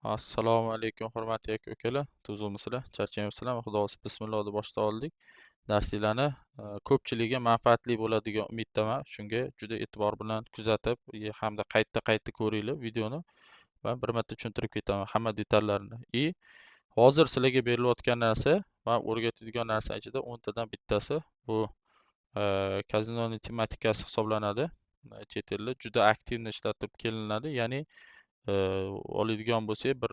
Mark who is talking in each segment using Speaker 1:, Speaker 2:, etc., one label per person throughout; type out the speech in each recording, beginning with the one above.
Speaker 1: Assalomu alaykum hurmatli aka-ukalar. Tuzukmisizlar? Charchaymizlarmi? Xudo xolasa bismillah deb boshlab oldik. Darsliklarni ko'pchiligiga manfaatli bo'ladigan umiddaman. Shunga juda e'tibor bilan kuzatib hamda qayta ko'ringlar videoni va bir marta tushuntirib ketaman hamma detallarini. Hozir sizlarga berilayotgan narsa va o'rgatadigan narsa ichida 10 tadan bittasi bu kazinoning tematikasi hisoblanadi. Chet elda juda aktivni ishlatib kelinadi. Ya'ni oladigan bo'lsak bir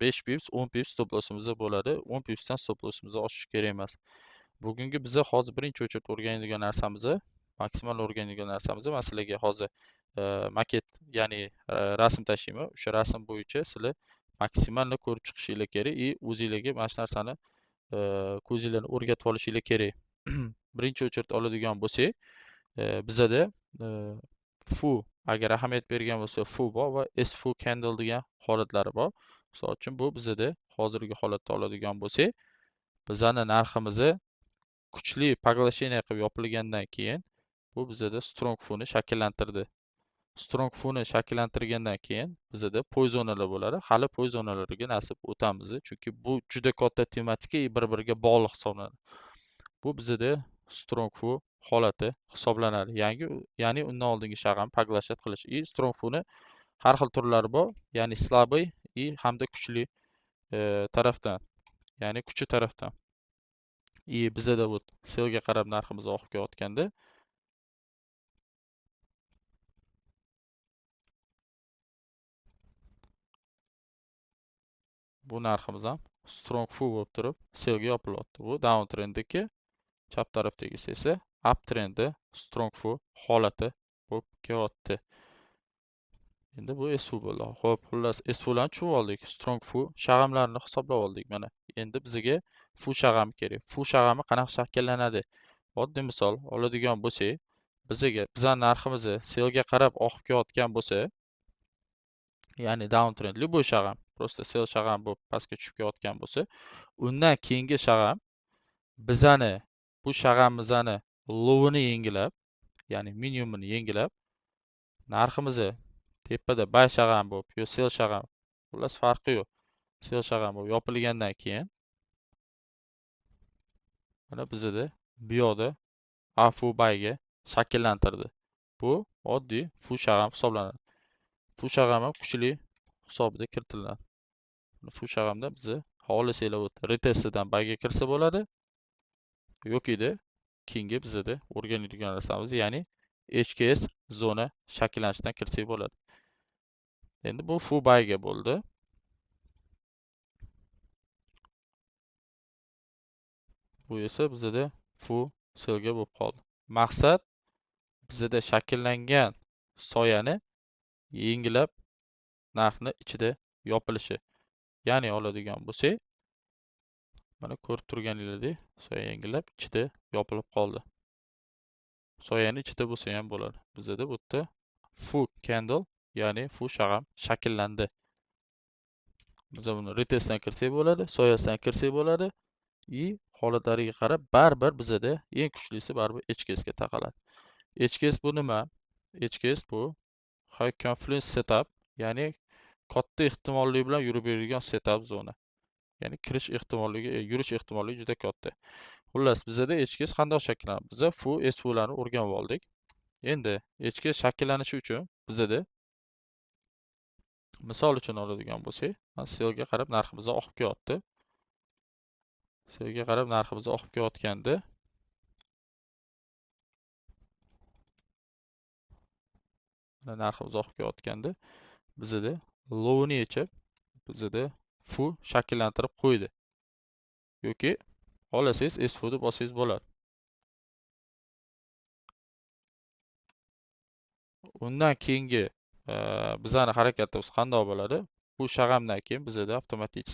Speaker 1: 5 pips 10 pips stop-lossimiz bo'ladi. 10 pipsdan stop-lossimiz oshishi kerak emas. Bugungi biza hozir birinchi o'chirib o'rganadigan narsamiz, maksimal o'rganadigan narsamiz, men sizlarga hozir maket, ya'ni rasm tashlayman. O'sha rasm bo'yicha sizlar maksimalni ko'rib chiqishinglar kerak va o'zingizlarga mana shu narsani ko'zinglarni o'rgatib olishinglar kerak. Birinchi o'chirib oladigan bo'lsak, bizada fu agar ahamiyat bergan bo'lsa fu bor va s-fu candle degan holatlari bor. Misol uchun bu bizada hozirgi holatda oladigan bo'lsak, bizani narximizni kuchli поглощение qilib yopilgandan keyin bu bizada strong funi shakllantirdi. Strong funi shakllantirgandan keyin bizada poizonalar bo'ladi. Hali poizonalarga nasib o'tamiz, chunki bu juda katta tematika bir-biriga bog'liq hisoblanadi. Bu bizada strong fu holati hisoblanadi. Ya'ni undan oldingi shag'am поглощать qilish. Strong funi har xil turlari bor. Ya'ni slabый hamda kuchli tarafdan, ya'ni kuchi tarafdan. Bizada bu selga qarab narximiz oqib kelayotganda bu narximiz ham strong fu bo'lib turib selga yopilyapti. Bu down trenddagi chap tarafdagisi esa up trendi strong fu holati bo'lib kelyapti. Endi bu S-fu bo'ldi. Xo'p, xullas S-fularni tushunib oldik. Strong fu shag'amlarini hisoblab oldik mana. Endi bizga fu shag'ami kerak. Fu shag'ami qanaqa shakllanadi? Oddiy misol oladigan bo'lsak, bizning narximiz selga qarab oqib kelayotgan bo'lsa, ya'ni down trend любой shag'am, просто sell shag'am bo'lib pastga tushib kelayotgan bo'lsa, undan keyingi shag'am bizani bu shag'amimizni lowini yengilab, ya'ni minimumini yengilab, narximiz tepada buy shag'am bo'lib, yo sell shag'am, xullas farqi yo'q. Sell shag'am bo'lib yopilgandan keyin mana bizda bu yoqda afu buyga shakllantirdi. Bu oddiy fu shag'am hisoblanadi. Fu shag'am ham kuchli hisobida kiritiladi. Fu shag'amda bizni xohlasanglar retestidan buyga kirsa bo'ladi. Yo'qida keyingi bizda o'rganadigan narsamiz, ya'ni HKS zona shakllanishidan kirsak bo'ladi. Endi bu fu buyga bo'ldi. Bu esa bizda fu sellga bo'lib qoldi. Maqsad bizda shakllangan soyani yengilab narxni ichida yopilishi. Ya'ni oladigan bo'lsak, mana ko'rib turganingizdek, soya yengilab ichida yopilib qoldi. Soyani ichida bo'lsa ham bo'ladi. Bizda bu yerda fu candle, ya'ni fu shag'am shakllandi. Biz buni retestdan kirsak bo'ladi, soyasidan kirsak bo'ladi. Holatlariga qarab baribir bizda eng kuchlisi baribir HKS ga taqaladi. HKS bu nima? HKS bu high confluence setup, ya'ni katta ehtimollik bilan yurib beradigan setup zona. Ya'ni yurish ehtimolligi juda katta. Xullas, bizda HKS qanday shakllanadi? Biz fu, S-fularni o'rganib oldik. Endi HKS shakllanishi uchun bizda misol uchun oladigan bo'lsak, selga qarab narximiz oqib kelyapti. Selga qarab narximiz oqib kelayotganda narximiz oqib kelayotganda bizda lowni yechib, bizda fu shakllantirib qo'ydi. Yoki xohlasangiz S-fu deb olsangiz bo'ladi. Undan keyingi bizning harakatimiz qanday bo'ladi? Bu shag'amdan keyin bizda avtomatik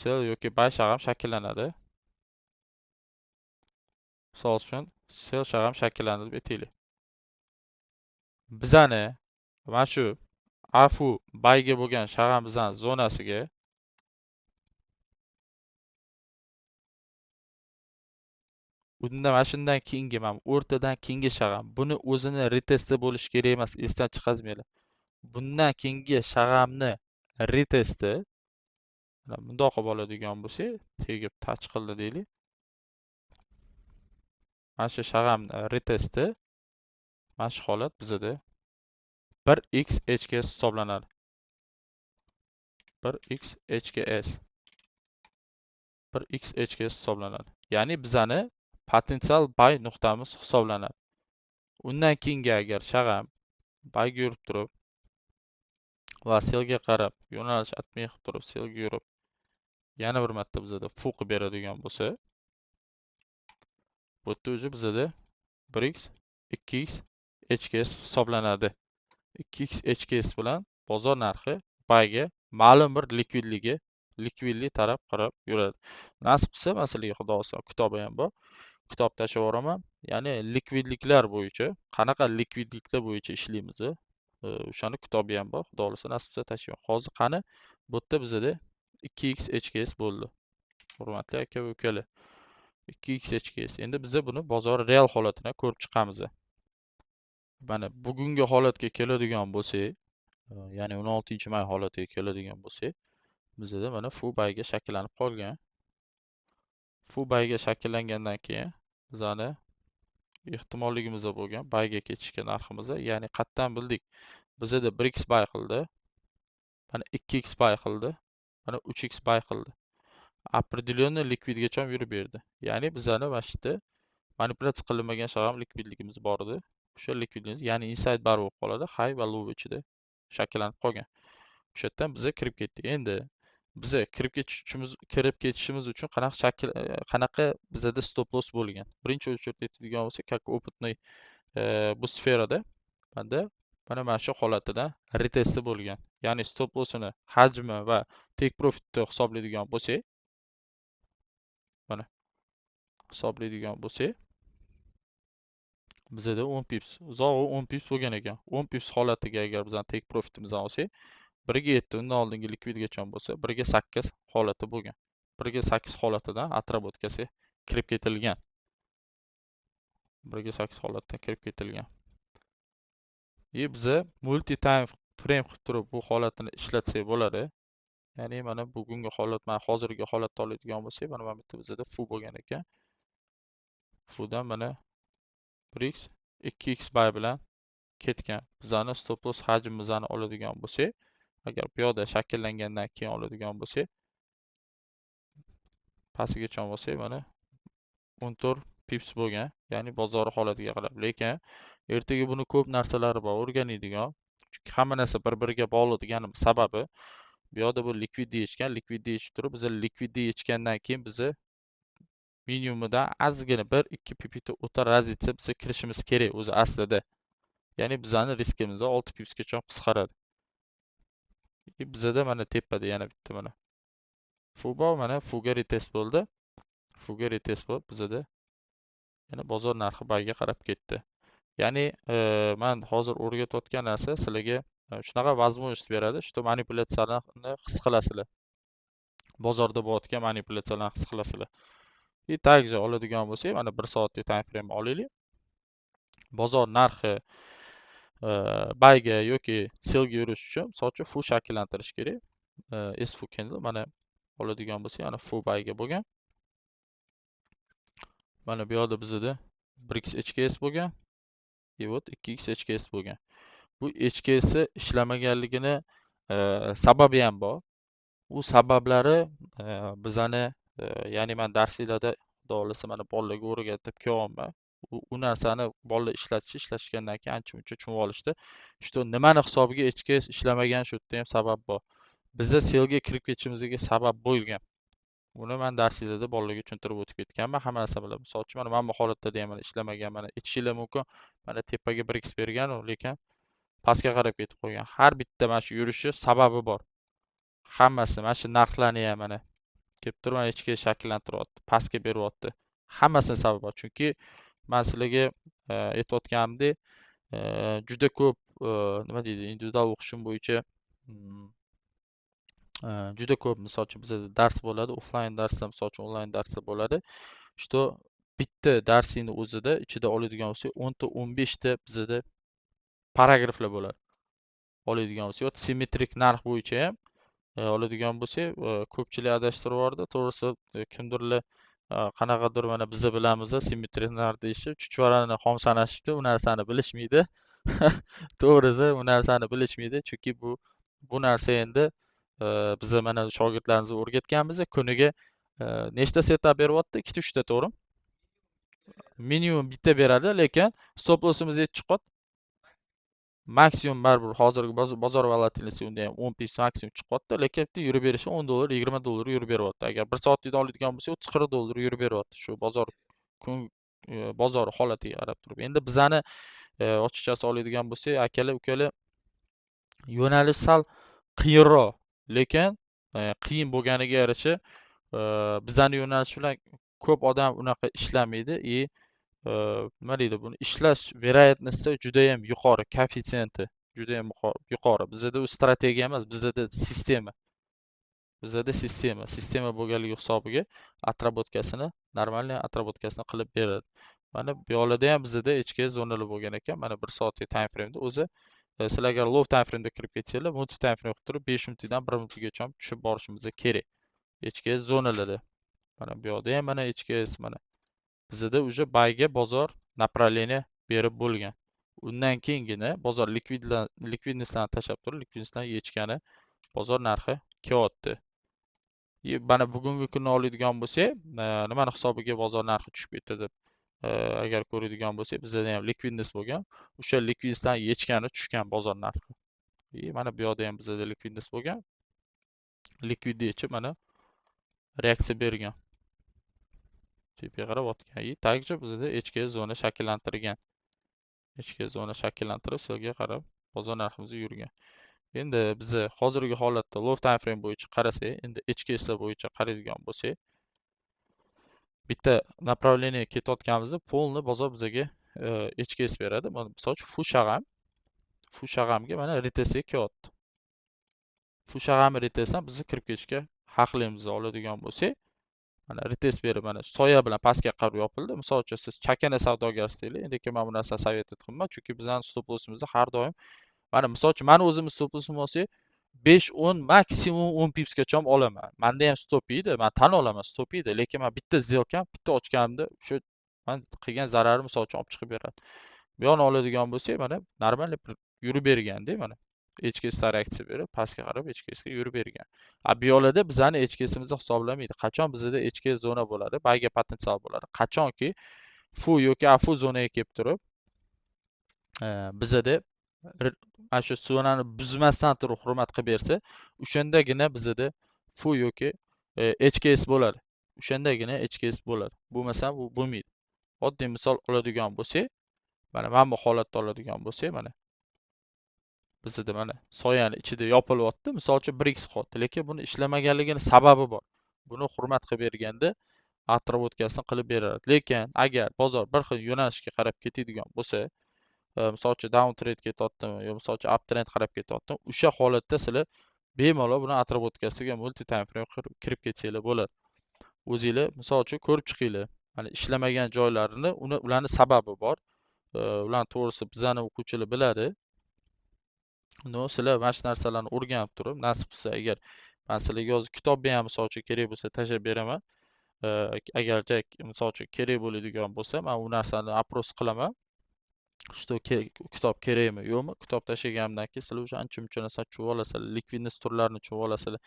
Speaker 1: sell yoki buy shag'am shakllanadi. Misol uchun sell shag'am shakllanadi deb aytaylik. Bizani mana shu afu buyga bo'lgan shag'amimizning zonasiga mana shundan keyingi, mana o'rtadan keyingi shag'am, buni o'zini retesti bo'lishi kerak emas, esdan chiqazmanglar. Bundan keyingi shag'amni retesti bundoq qilib oladigan bo'lsak, tegib touch qildi deylik. Mana shu shag'am retesti mana shu holat bizada 1x HKS hisoblanadi. 1x HKS 1x HKS hisoblanadi. Ya'ni bizani potensial buy nuqtamiz hisoblanadi. Undan keyingi agar shag'am buyga yurib turib va sellga qarab yo'nalish atmay qilib turib sellga yurib yana bir marta bizada full qilib beradigan bo'lsa, bu yerda уже bizada 1x 2x HKS hisoblanadi. 2x HKS bilan bozor narxi buyga ma'lum bir likvidli taraf qarab yuradi. Nasib qilsa, masalan, xudo xolasa kitobi ham bor. Kitob tashlab yuboraman. Ya'ni likvidliklar bo'yicha, qanaqa likvidliklar bo'yicha ishlaymiz, o'shani kitobi ham bor. Xudo xolasa nasib qilsa tashlayman. Hozir qani bu yerda bizada 2x HKS bo'ldi. Hurmatli aka va ukalar. 2x HKS. Endi biz buni bozor real holatini ko'rib chiqamiz. Mana bugungi holatga keladigan bo'lsak, ya'ni 16-may holatiga keladigan bo'lsak, bizda mana full buyga shakllanib qolgan. Full buyga shakllangandan keyin bizani ehtimolligimizda bo'lgan buyga ketishga narximiz, ya'ni qattan bildik. Bizda 1x buy qildi. Mana 2x buy qildi. Mana 3x buy qildi. Определённый likvidgacha yurib berdi. Ya'ni bizani mana shu yerda manipulyatsiya qilinmagan shag'am likvidligimiz bor edi. O'sha likvidligimiz, ya'ni inside bar bo'lib qoladi, high va low ichida shakllanib qolgan. O'sha yerdan biz kirib ketdik. Endi biz kirib ketishimiz uchun qanaqa bizada stop loss bo'lgan. Birinchi o'chirib aytadigan bo'lsak, как опытный bu sferada mana shu holatidan retesti bo'lgan. Ya'ni stop lossini hajmi va take profitni hisoblaydigan bo'lsak, mana hisoblaydigan bo'lsak, bizada 10 pips, uzog'i 10 pips bo'lgan ekan. 10 pips holatiga agar bizning take profitimizni olsak, 1 ga 7, undan oldingi likvidgacha bo'lsa, 1 ga 8 holati bo'lgan. 1 ga 8 holatidan atrobotkasi kirib ketilgan. 1 ga 8 holatdan kirib ketilgan. Biza multi time frame qilib turib bu holatini ishlatsak bo'ladi. Ya'ni mana bugungi holat, mana hozirgi holatni oladigan bo'lsak, mana bu yerda bizada full bo'lgan ekan. Fulldan mana 1x 2x buy bilan ketgan. Bizani stop loss hajmimizni oladigan bo'lsak, agar bu yoqda shakllangandan keyin oladigan bo'lsak, pastigacha bo'lsak, mana 14 pips bo'lgan. Ya'ni bozor holatiga qarab. Lekin ertaga buni ko'p narsalari bor, o'rganadigan. Chunki hamma narsa bir-biriga bog'liq deganim sababi, bu yoqda bu likvidni yechgan, likvidni yechib turib, biz likvidni yechgandan keyin biz minimumidan ozgina 1-2 pipni o'ta razitsa biz kirishimiz kerak o'zi aslida. Ya'ni bizning riskimiz 6 pipsgacha qisqaradi. Bizda mana tepada yana bitta mana fubo, mana fuga retest bo'ldi. Fuga retest bo'lib bizda yana bozor narxi buyga qarab ketdi. Ya'ni men hozir o'rgatayotgan narsa sizlarga shunaqa возможность beradi, shu manipulyatsiyalarni his qilasizlar. Bozorda bo'layotgan manipulyatsiyalarni his qilasizlar. Takja oladigan bo'lsak, mana 1 soatlik time frame olaylik. Bozor narxi buyga yoki sellga yurish uchun, misol uchun full shakllantirish kerak. S-full candle mana oladigan bo'lsak, mana full buyga bo'lgan. Mana bu yoqda bizda 1x HKS bo'lgan. Вот 2x HKS bo'lgan. Bu HKS ishlamaganligini sababi ham bor. U sabablari bizani, ya'ni men darslarda xudo xolasa mana bolalarga o'rgatib kelyapman. U narsani bolalar ishlashgandan keyin ancha-muncha tushunib olishdi. Shu nimani hisobiga HKS ishlamagan, shu yerda ham sabab bor. Bizda sellga kirib ketishimizga sabab bo'lgan. Buni men darslarda bolalarga tushuntirib o'tib ketganman, hamma narsa bilan. Misol uchun mana bu holatda ham mana ishlamagan, mana aytishingiz mumkin. Mana tepaga 1x bergan, lekin pastga qarab ketib qo'ygan. Har bitta mana shu yurishi sababi bor. Hammasi mana shu narxlarni ham mana kelib turib mana ichga shakllantiryapti, pastga beryapti. Hammasini sababi bor. Chunki men sizlarga aytayotganimdek, juda ko'p nima deydi, individual o'qishim bo'yicha juda ko'p, misol uchun bizda dars bo'ladi, offlayn darslar, misol uchun onlayn darslar bo'ladi. Что bitta darsingni o'zida ichida oladigan bo'lsak, 10 ta 15 ta bizda paragraflar bo'ladi. Oladigan bo'lsak, simmetrik narx bo'yicha ham oladigan bo'lsak, ko'pchilik adashtirib yubordi. To'g'risi, kimdirlar qanaqadir mana biza bilamiz, simmetrlar deyishib, chuchvarani xom sanashibdi, u narsani bilishmaydi. To'g'risi, u narsani bilishmaydi, chunki bu narsa endi biza mana shogirdlarimizga o'rgatganmiz. Kuniga nechta setap beryapti? 2-3 ta, to'g'rimi? Minimum bitta beradi, lekin stop lossimiz 7 chiqadi. Maksimum baribir hozirgi bozor volatilности unda ham 10 pips maksimum chiqyapti, lekin bitta yurib berishi $10, $20 yurib beryapti. Agar 1 soatlikda oladigan bo'lsa, 30-40 dollar yurib beryapti. Shu bozor kun bozor holatiga qarab turib. Endi bizani ochiqchasi oladigan bo'lsak, akalar, ukalar, yo'nalish sal qiyinroq, lekin qiyin bo'lganiga yarasha bizani yo'nalish bilan ko'p odam unaqa ishlamaydi. Nima deydi buni, ishlash вероятности judayam yuqori, koeffitsiyenti judayam yuqori. Bizada u strategiya emas, bizada sistema. Sistema bo'lganligi hisobiga отработкасini, normalniy отработкасini qilib beradi. Mana bu yoqda ham bizada HK zonalar bo'lgan ekan. Mana 1 soatlik time frame'da o'zi sizlar agar low time frame'da kirib ketsanglar, multi time frame qilib turib 5 minutdan 1 minutgacha tushib borishimiz kerak. HK zonalarda. Mana bu yoqda ham mana HK mana bizada уже bayga bozor направление berib bo'lgan. Undan keyingina bozor likvidnostlarni tashlab turib, likvidnostlarni yechgani bozor narxi kelyapti. Mana bugungi kunni oladigan bo'lsak, nimani hisobiga bozor narxi tushib ketdi deb agar ko'radigan bo'lsak, bizada ham likvidnost bo'lgan. O'sha likvidnostlarni yechgani tushgan bozor narxi. Mana bu yoqda ham bizada likvidnost bo'lgan. Likvidni yechib mana reaksiya bergan. Tepaga qarab o'tgan. Также bizada HK zona shakllantirgan. HK zona shakllantirib, sizga qarab bozor narximiz yurgan. Endi biz hozirgi holatda low time frame bo'yicha qarasak, endi HKslar bo'yicha qaraydigan bo'lsak, bitta направление ketayotganimizda polni bozor bizga HKs beradi. Misol uchun fu shag'amga mana retesiga kelyapti. Fu shag'am retesdan bizni kirib ketishga haqlimiz oladigan bo'lsak, mana retest berib, mana soya bilan pastga qarab yopildi. Misol uchun siz chakana savdogarsiz, endi men bu narsani savet qilmayman, chunki bizning stop lossimiz har doim mana misol uchun meni o'zimiz stop lossim bo'lsa 5-10 maksimum 10 pipsgacha olaman. Menda ham stop edi, men tan olaman stop edi, lekin men bitta сделкам, bitta ochganimda o'sha men qilgan zararim misol uchun olib chiqib beradi. Bu yoqni oladigan bo'lsak, mana normal yurib berganda, mana HKslar reaksiya berib, pastga qarab HKsga yurib bergan. Bu yoqda bizani HKsimiz hisoblanmaydi. Qachon bizda HK zona bo'ladi, bayga potensial bo'ladi. Qachonki fu yoki afu zonaga kelib turib, bizada mana shu zonani buzmasdan turib hurmat qilib bersa, o'shandagina bizada fu yoki HKS bo'ladi. O'shandagina HKS bo'ladi. Bo'lmasa bu bo'lmaydi. Oddiy misol oladigan bo'lsak, mana bu holatda oladigan bo'lsak, mana bizda mana soyani ichida yopilyapti. Misol uchun 1x qo'ydi, lekin buni ishlamaganligining sababi bor. Buni hurmat qilib berganda отработкасini qilib beradi. Lekin agar bozor bir xil yo'nalishga qarab ketadigan bo'lsa, misol uchun down trend ketyaptimi yo misol uchun up trend qarab ketyaptimi, o'sha holatda sizlar bemalol buni отработкасiga multi time frame kirib ketsanglar bo'ladi. O'zingizlar misol uchun ko'rib chiqinglar. Mana ishlamagan joylarini, ularni sababi bor. Ularni to'g'risi bizani o'quvchilar biladi. Sizlar mana shu narsalarni o'rganib turib, nasib qilsa, agar men sizlarga yozib kitobni ham misol uchun kerak bo'lsa tashlab beraman. Agarcha misol uchun kerak bo'ladigan bo'lsa, men u narsani apros qilaman. Что kitob kerakmi yo'qmi, kitob tashlaganimdan keyin sizlar o'sha ancha-muncha narsa tushunib olasizlar, likvidnost turlarini tushunib olasizlar.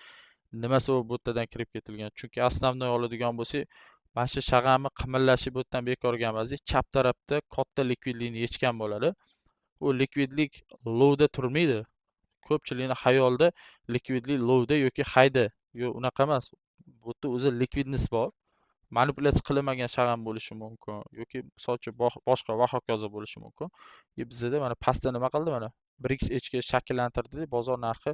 Speaker 1: Nima sabab bu yerdan kirib ketilgan? Chunki основной oladigan bo'lsak, mana shu shag'amni qimirlashi bu yerdan bekorga emas, chap tarafda katta likvidlikni yechgan bo'ladi. U likvidlik lowda turmaydi. Ko'pchilikning xayolida likvidlik lowda yoki highda. Yo'q, unaqa emas. Bu yerda o'zi likvidnost bor. Manipulyatsiya qilinmagan shag'am bo'lishi mumkin yoki misol uchun boshqa va hokazo bo'lishi mumkin. Bizda mana pastda nima qildi, mana 1x HK shakllantirdi, bozor narxi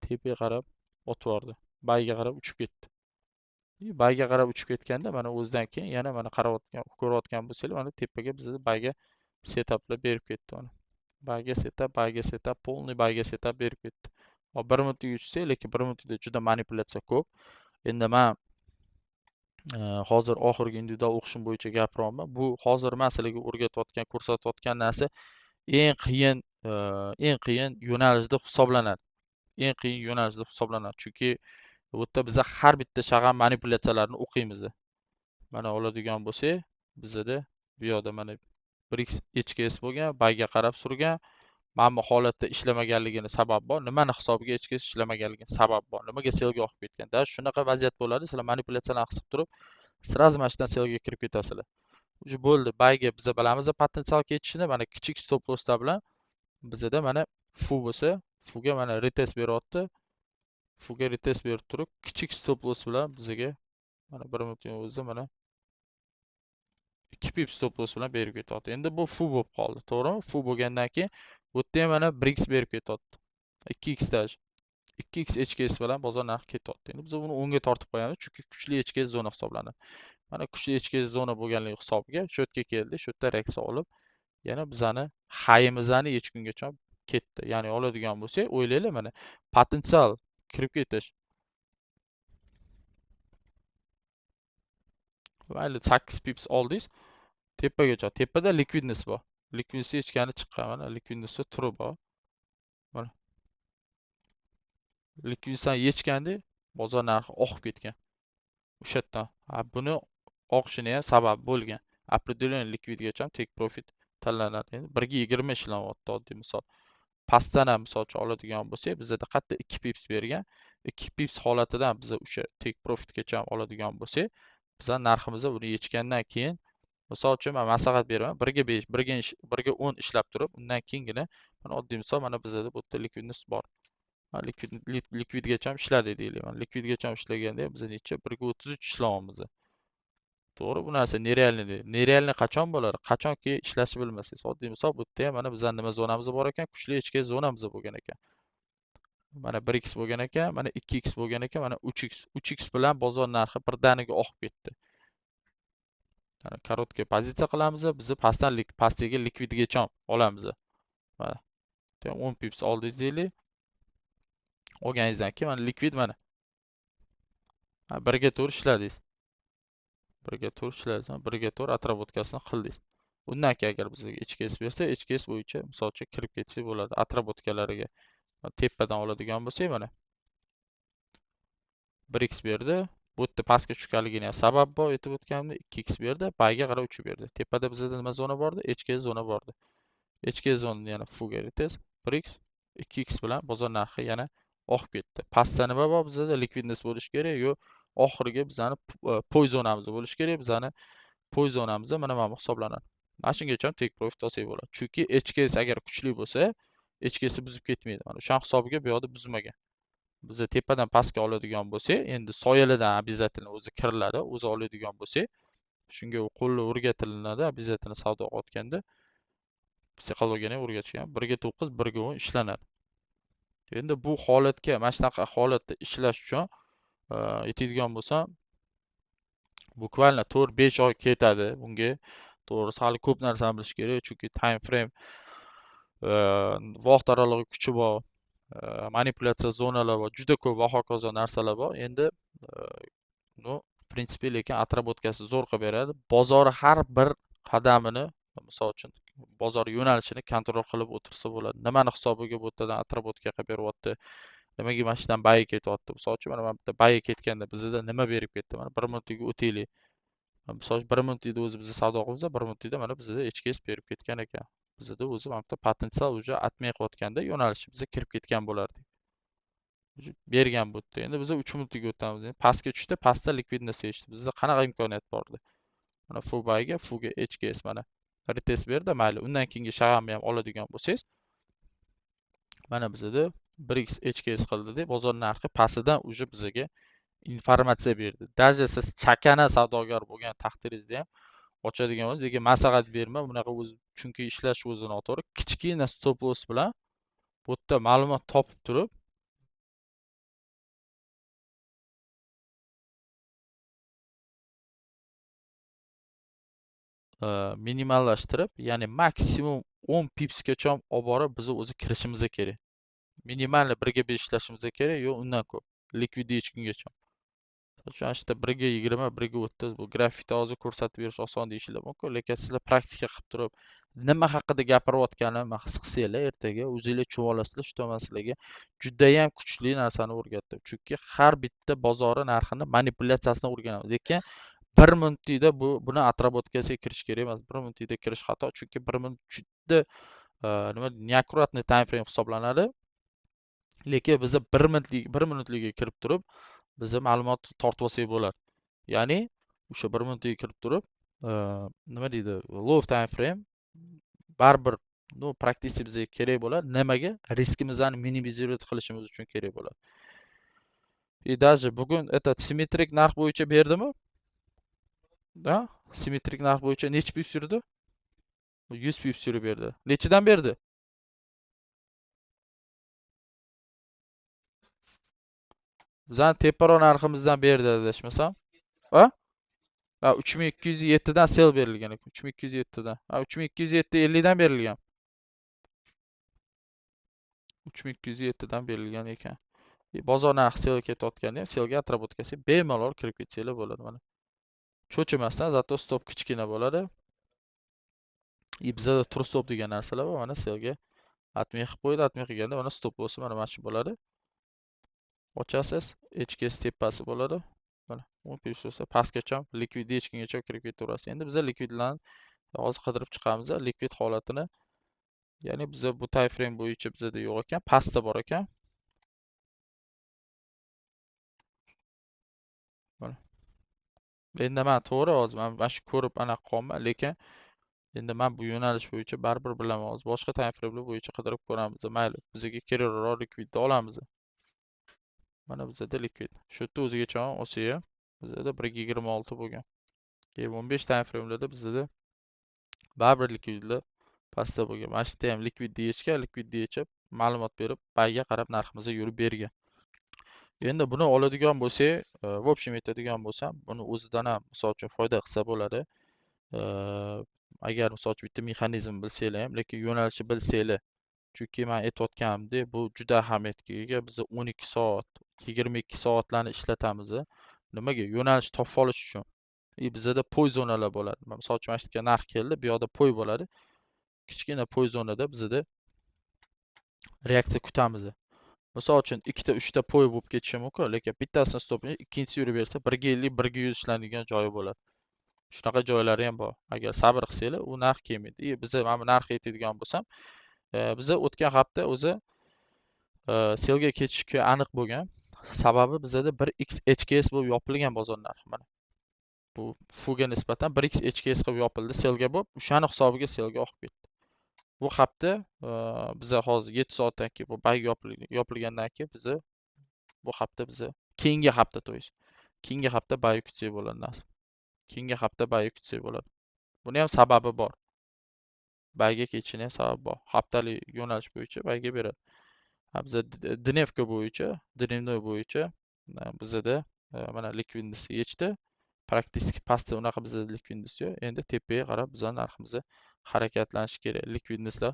Speaker 1: tepaga qarab o'tib bordi. Bayga qarab uchib ketdi. Bayga qarab uchib ketganda mana o'zidan keyin yana mana ko'rayotgan bo'lsanglar, mana tepaga bizda bayga setaplar berib ketdi mana. Bayga setap, полный bayga setap berib ketdi. 1 minutga uchsa, lekin 1 minutda juda manipulyatsiya ko'p. Endi men hozir oxirgi individual o'qishim bo'yicha gapiryapman. Bu hozir men sizlarga o'rgatayotgan, ko'rsatayotgan narsa eng qiyin yo'nalish deb hisoblanadi. eng qiyin yo'nalish deb hisoblanadi. Chunki bu yerda biza har bitta shag'al manipulyatsiyalarini o'qiymiz. Mana oladigan bo'lsak, bizada bu yoqda mana BRICS HKS bo'lgan, bayga qarab surgan. Mana bu holatda ishlamaganligini sabab bor. Nimani hisobiga HKS ishlamaganligini sabab bor. Nimaga selga oqib ketgan? Da shunaqa vaziyat bo'ladi. Sizlar manipulyatsiyalarni qilib turib, sразу mana shundan selga kirib ketasizlar. Уже bo'ldi. Bayga biz bilamiz potensial ketishini. Mana kichik stop losslar bilan bizada mana fu bo'lsa, fuga mana retest beryapti. Fuga retest berib turib, kichik stop loss bilan bizga mana 1 minutning o'zida mana 2 pip stop loss bilan berib ketyapti. Endi bu fu bo'lib qoldi, to'g'rimi? Fu bo'lgandan keyin bu yerda ham mana BRICS berib ketyapti. 2x daj 2x HKS bilan bozor narxi ketyapti. Endi biz buni o'ngga tortib qo'yamiz, chunki kuchli HKS zona hisoblanadi. Mana kuchli HKS zona bo'lganligi hisobiga shu yerga keldi, shu yerda reaksiya olib, yana bizani hayimizni yechgungacha ketdi. Ya'ni oladigan bo'lsak, o'ylaylik mana potensial kirib ketish. Mayli 8 pips oldingiz, tepagacha. Tepada likvidness bor. Likvidness yechgani chiqqan. Mana likvidnessda turib bor. Mana likvidnessni yechganda bozor narxi oqib ketgan. O'sha yerdan. Buni oqishini ham sabab bo'lgan. Определенный likvidgacha take profit tanlanadi. Endi 1.20 ishlanyapti oddiy misol. Pastdan ham misol uchun oladigan bo'lsak, bizda qayerda 2 pips bergan. 2 pips holatidan biz o'sha take profitgacha oladigan bo'lsak, bizlar narximizni buni yechgandan keyin misol uchun men maslahat beraman, 1.5, 1.10 ishlab turib, undan keyingina mana oddiy misol mana bizda bu yerda likvidness bor. Likvidgacha ishladi deylik. Mana likvidgacha ishlaganda biz necha 1.33 ishlayapmiz. To'g'ri, bu narsa nerealniy. Nerealniy qachon bo'ladi? Qachonki ishlashni bilmasangiz. Oddiy misol bu yerda ham mana bizning nima zonamiz bor ekan, kuchli HK zonamiz bo'lgan ekan. Mana 1x bo'lgan ekan, mana 2x bo'lgan ekan, mana 3x. 3x bilan bozor narxi birdaniga oqib ketdi. Mana korotka pozitsiya qilamiz, biz pastiga likvidgacha olamiz. Mana 10 pips oldingiz deylik. Olganingizdan keyin mana likvid mana. Birga to'g'ri ishladingiz. Birga to'g'ri ishladingiz, birga to'g'ri atrabotkasini qildingiz. Undan keyin agar bizga HKS bersa, HKS bo'yicha misol uchun kirib ketsa bo'ladi. Atrabotkalariga tepadan oladigan bo'lsak, mana 1x berdi. Bu yerda pastga tushganligini sabab bor, aytib o'tganimda 2x berdi, bayga qarab 3 berdi. Tepada bizda nima zona bordi? HKS zona bordi. HKS zonani yana fuga retest, 1x 2x bilan bozor narxi yana oqib ketdi. Pastda nima bor bizda? Likvidness bo'lish kerak, yo oxiriga bizani poy zonamiz bo'lish kerak. Bizani poy zonamizda mana bu hisoblanadi. Mana shungacha take profit olsak bo'ladi. Chunki HKS agar kuchli bo'lsa, HKS buzib ketmaydi. Mana o'sha hisobiga bu yoqda buzmagan. Biz tepadan pastga oladigan bo'lsak, endi soyalardan обязательно o'zi kiriladi, o'zi oladigan bo'lsak, shunga qo'lni o'rgatilinadi, обязательно savdo qilayotganda psixologiyani o'rgatishgan. 1.9, 1.10 ishlanadi. Endi bu holatga, mana shunaqa holatda ishlash uchun aytadigan bo'lsam, bukvalno 4-5 oy ketadi bunga. To'g'risi hali ko'p narsani bilish kerak, chunki time frame vaqt oralig'i kuchi bor. Manipulyatsiya zonalar bor, juda ko'p va hokazo narsalar bor. Endi no в принципе lekin atrabotkasi zo'r qilib beradi. Bozor har bir qadamini, misol uchun bozor yo'nalishini kontrol qilib o'tirsa bo'ladi. Nimani hisobiga bu yerdan atrabotka qilib beryapti? Nimaga mana shundan bayga ketyapti? Misol uchun mana bu yerda bayga ketganda bizda nima berib ketdi? Mana 1 minutga o'taylik. Misol uchun 1 minutda o'zi biz savdo qilamiz, 1 minutda mana bizda HKS berib ketgan ekan. Bizda o'zi mana bu potensial уже atmay qilayotganda yo'nalishimizga kirib ketgan bo'lardi. Bergan bu yerda. Endi biz 3 minutga o'tamiz. Pastga tushdi, pastda likvidness yechdi. Bizda qanaqa imkoniyat bordi? Mana fubayga, fuga HKS mana retest berdi, mayli. Undan keyingi shag'amni ham oladigan bo'lsangiz, mana bizda 1x HKS qildi deb bozor narxi pastidan уже bizga informatsiya berdi. Даже siz chakana savdogar bo'lgan taqdiringizda ham ochadigan bo'lsangiz, lekin maslahat berma, bunaqa o'zi chunki ishlash o'zi noto'g'ri. Kichkina stop loss bilan bu yerda ma'lumot topib turib minimallashtirib, ya'ni maksimum 10 pipsgacha olib borib biz o'zi kirishimiz kerak. Minimal 1.5 ishlashimiz kerak, yo'q undan ko'p. Likvid hech kungacha. Işte 1 ga 20, 1 ga 30 bu grafikda hozir ko'rsatib berish oson deyishinglar mumkin, lekin sizlar praktika qilib turib nima haqida gapirayotganimni his qilsanglar, ertaga o'zinglar chuvolasizlar, shu tomon sizlarga judayam kuchli narsani o'rgatdim. Chunki har bitta bozori narxini manipulyatsiyasini o'rganamiz. Lekin 1 minutda buni atrobotgasiga kirish kerak emas. 1 minutda kirish xato, chunki 1 minut juda nima neakkuratniy time frame hisoblanadi. Lekin biza 1 minutligiga kirib turib biza ma'lumot tortib olsak bo'ladi. Ya'ni o'sha 1 minutga kirib turib nima deydi, low time frame baribir praktiski bizga kerak bo'ladi. Nimaga? Riskimizni minimizировать qilishimiz uchun kerak bo'ladi. Даже bugun simetrik narx bo'yicha berdimi? Da? Simetrik narx bo'yicha necha pips yurdi? 100 pips yurib berdi. Nechidan berdi? Bizani teparoq narximizdan berdi adashmasam. Ha? 3207 dan sell berilgan ekan. 3207 dan. 3207 50 dan berilgan. 3207 dan berilgan ekan. Bozor narxi sell ketayotganda ham sellga atrobotgasi bemalol kirib ketsanglar bo'ladi mana. Cho'chimasdan, zato stop kichkina bo'ladi. Bizada tur stop degan narsalar bor. Mana sellga atmay qilib qo'ydi. Atmay qilganda mana stop bo'lsa mana shu bo'ladi. Ochasiz, HKS tepasi bo'ladi. Mana 10 pips bo'lsa pastgacha likvid hech kimgacha kirib ketaverasiz. Endi biz likvidlarni hozir qidirib chiqamiz. Likvid holatini, ya'ni biza bu time frame bo'yicha bizada yo'q ekan, pastda bor ekan. Mana. Endi men to'g'ri hozir mana shu ko'rib anaqa qolman, lekin endi men bu yo'nalish bo'yicha baribir bilaman. Hozir boshqa time framelar bo'yicha qidirib ko'ramiz. Mayli, bizga kerakroq likvidni olamiz. Mana bizada likvid. Shu yerda o'zigacha olsa ham bizada 1.26 bo'lgan. 15 time framelarda bizada baribir likvidlar pastda bo'lgan. Mana shu yerda ham likvid yechib ma'lumot berib, bayga qarab narximizga yurib bergan. Endi buni oladigan bo'lsak, в общем aytadigan bo'lsam, buni o'zidan ham misol uchun foyda qilsa bo'ladi. Agar misol uchun bitta mexanizm bilsanglar ham, lekin yo'nalishni bilsanglar. Chunki men aytayotganimdek, bu juda ahamiyatga ega. Biz 12 soat, 22 soatlarni ishlatamiz. Nimaga? Yo'nalish topib olish uchun. Bizada poy zonalar bo'ladi. Misol uchun mana shu yerga narx keldi, bu yoqda poy bo'ladi. Kichkina poy zonada bizada reaksiya kutamiz. Misol uchun 2 ta 3 ta poy bo'lib ketishi mumkin, lekin bittasini stop, ikkinchisi yurib bersa 1.50, 1.100 ishlanadigan joyi bo'ladi. Shunaqa joylari ham bor. Agar sabr qilsanglar, u narx kelmaydi. Biza mana bu narx aytadigan bo'lsam, biza o'tgan hafta o'zi sellga ketishga aniq bo'lgan. Sababi bizada 1x HKS bo'lib yopilgan bozor narxi mana. Bu fuga nisbatan 1x HKS qilib yopildi, sellga bo'lib, o'shani hisobiga sellga oqib ketdi. Bu hafta biza hozir 7 soatdan keyin bu bayg yopilgandan keyin biza bu hafta biza keyingi hafta to'yish. Keyingi hafta bayg kutsak bo'ladi nasib. Keyingi hafta bayg kutsak bo'ladi. Buni ham sababi bor. Bayga ketishini ham sababi bor. Haftalik yo'nalish bo'yicha bayga beradi. Biza dnevka bo'yicha, dnevnoy bo'yicha bizada mana likvidность yechdi. Praktik pastda unaqa bizada likvidность yo'q. Endi tepaga qarab bizning narximizga harakatlanish kerak. Likvidностьlar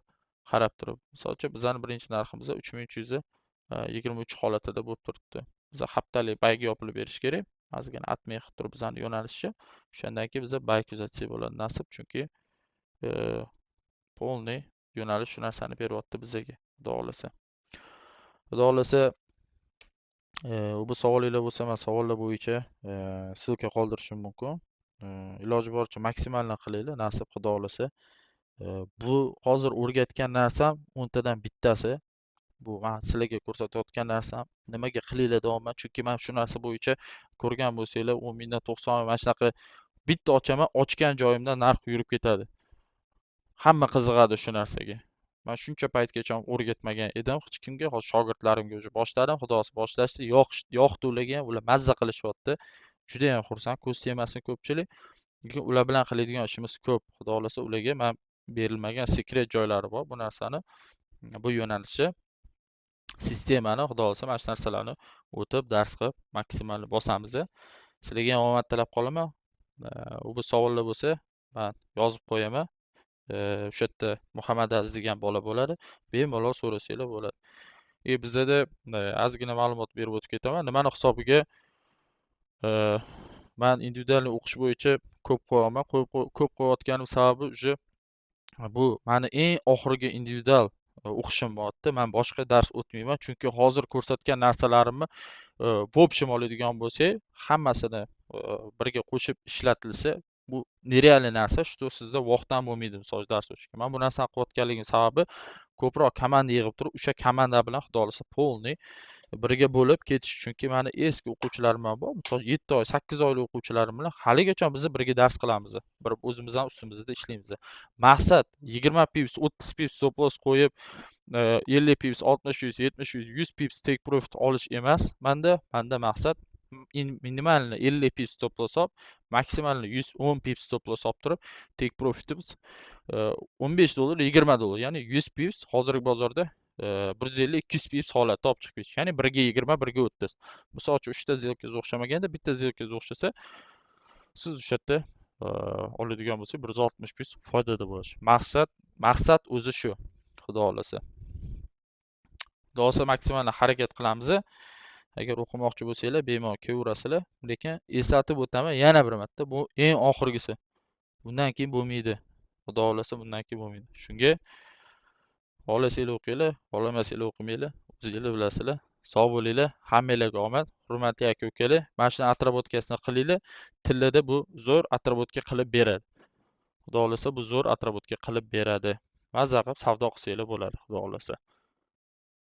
Speaker 1: qarab turib. Misol uchun bizning birinchi narximiz 3323 holatida bo'lib turibdi. Biz haftalik bayg yopilib berish kerak. Ozgina atmay qilib turib bizning yo'nalishni. O'shandan keyin biz bayg kuzatsak bo'ladi nasib, chunki polniy yo'nalish shu narsani beryapti bizga. Xudo xolasa. Xudo xolasa bu savolinglar bo'lsa, men savollar bo'yicha ssilka qoldirishim mumkin. Iloji boricha maksimalni qilinglar, nasib Xudo xolasa. Bu hozir o'rgatgan narsam 10 tadan bittasi. Bu men sizlarga ko'rsatayotgan narsam. Nimaga qilinglar davoman? Chunki men shu narsa bo'yicha ko'rgan bo'lsanglar, 10 mingdan 90 mana shunaqa bitta ochaman, ochgan joyimdan narx yurib ketadi. Hamma qiziqadi shu narsaga. Men shuncha paytgacha o'rgatmagan edim hech kimga. Hozir shogirdlarimga o'sha boshladim, xudosi boshlashdi. Yoqdi ularga ham, ular mazza qilishyapti. Juda ham xursand, ko'z tegmasin ko'pchilik. Lekin ular bilan qiladigan ishimiz ko'p. Xudo xolasa ularga men berilmagan sekret joylari bor bu narsani. Bu yo'nalishni sistemani xudo xolasa mana shu narsalarni o'tib dars qilib maksimal bosamiz. Sizlarga ham omad tilab qolaman. Bu savollar bo'lsa men yozib qo'yaman. O'sha yerda Muhammad Aziz degan bola bo'ladi. Bemalol so'rasanglar bo'ladi. Bizada ozgina ma'lumot berib o'tib ketaman. Nimani hisobiga Э, man individualniy o'qish bo'yicha ko'p qo'yapman. Ko'p qo'yayotganim sababi уже bu mani eng oxirgi individual o'qishim bo'lyapti. Man boshqa dars o'tmayman, chunki hozir ko'rsatgan narsalarimni в общем oladigan bo'lsak, hammasini birga qo'shib ishlatilsa, bu nerealniy narsa, что sizda vaqtdan bo'lmaydi misol dars o'tishga. Men bu narsani qilayotganligim sababi ko'proq komanda yig'ib turib, o'sha komanda bilan xudo xohlasa polniy birga bo'lib ketish. Chunki mani eski o'quvchilarim ham bor. Misol 7 oy, 8 oylik o'quvchilarim bilan haligacha biz birga dars qilamiz. Bir o'zimiz ham ustimizda ishlaymiz. Maqsad 20 pips, 30 pips stop loss qo'yib, 50 pips, 60 pips, 70 pips, 100 pips take profit olish emas. Menda maqsad minimalni 50 pips stop loss olib, maksimalni 110 pips stop loss olib turib, take profitimiz $15, $20, ya'ni 100 pips hozirgi bozorda 150-200 pips holatda olib chiqib ketish. Ya'ni 1:20, 1:30. Misol uchun 3 ta zelkangiz o'xshamaganda, bitta zelkangiz o'xshasa, siz o'sha yerda oladigan bo'lsangiz 160 pips foydada bo'lasiz. Maqsad o'zi shu. Xudo xolasa. Xudo xolasa maksimalni harakat qilamiz. Agar o'qimoqchi bo'lsanglar, bemalol kelaverasizlar. Lekin eslatib o'taman yana bir marta, bu eng oxirgisi. Bundan keyin bo'lmaydi. Xudo xolasa bundan keyin bo'lmaydi. Shunga xohlasanglar o'qinglar, xohlamasanglar o'qimanglar. O'zingizlar bilasizlar. Sog' bo'linglar. Hammanglarga omad. Hurmatli aka-ukalar, mana shuni atrobotkasini qilinglar. Tillada bu zo'r atrobotka qilib beradi. Xudo xolasa bu zo'r atrobotka qilib beradi. Maza qilib savdo qilsanglar bo'ladi, xudo xolasa.